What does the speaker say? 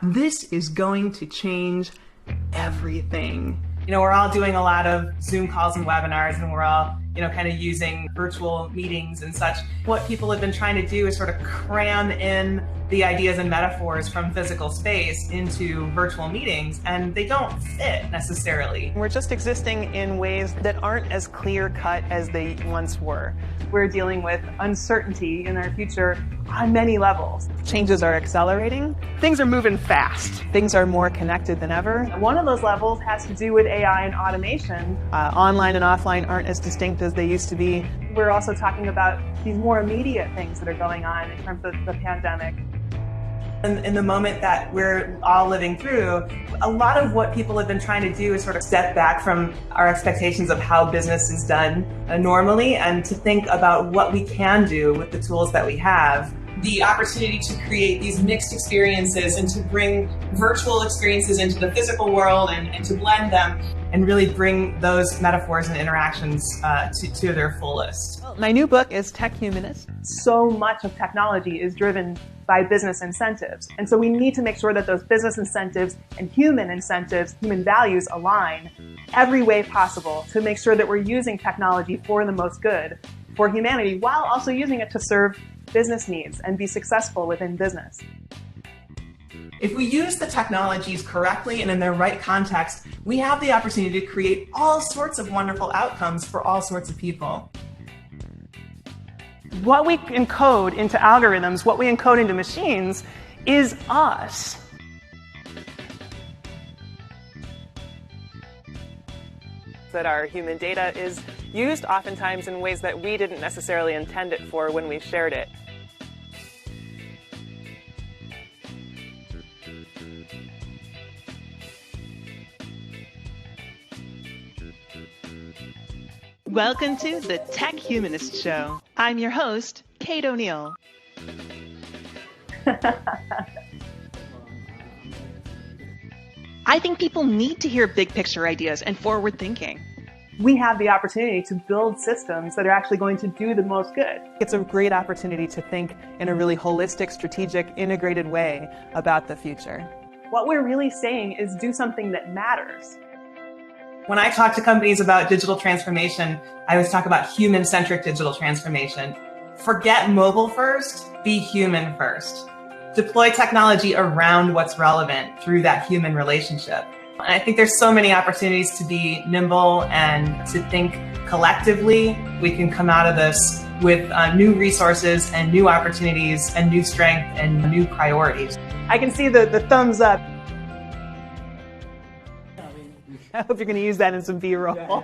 This is going to change everything. We're all doing a lot of Zoom calls and webinars, and we're all, kind of using virtual meetings and such. What people have been trying to do is sort of cram in the ideas and metaphors from physical space into virtual meetings, and they don't fit necessarily. We're just existing in ways that aren't as clear-cut as they once were. We're dealing with uncertainty in our future on many levels. Changes are accelerating. Things are moving fast. Things are more connected than ever. One of those levels has to do with AI and automation. Online and offline aren't as distinct as they used to be. We're also talking about these more immediate things that are going on in terms of the pandemic. In the moment that we're all living through, a lot of what people have been trying to do is sort of step back from our expectations of how business is done normally, and to think about what we can do with the tools that we have. The opportunity to create these mixed experiences and to bring virtual experiences into the physical world and to blend them and really bring those metaphors and interactions to their fullest. My new book is Tech Humanist. So much of technology is driven by business incentives. And so we need to make sure that those business incentives and human values align every way possible to make sure that we're using technology for the most good for humanity, while also using it to serve business needs and be successful within business. If we use the technologies correctly and in their right context, we have the opportunity to create all sorts of wonderful outcomes for all sorts of people. What we encode into algorithms, what we encode into machines, is us. That our human data is used oftentimes in ways that we didn't necessarily intend it for when we shared it. Welcome to the Tech Humanist Show. I'm your host, Kate O'Neill. I think people need to hear big picture ideas and forward thinking. We have the opportunity to build systems that are actually going to do the most good. It's a great opportunity to think in a really holistic, strategic, integrated way about the future. What we're really saying is do something that matters. When I talk to companies about digital transformation, I always talk about human-centric digital transformation. Forget mobile first, be human first. Deploy technology around what's relevant through that human relationship. And I think there's so many opportunities to be nimble and to think collectively. We can come out of this with new resources and new opportunities and new strength and new priorities. I can see the thumbs up. I hope you're going to use that in some B-roll.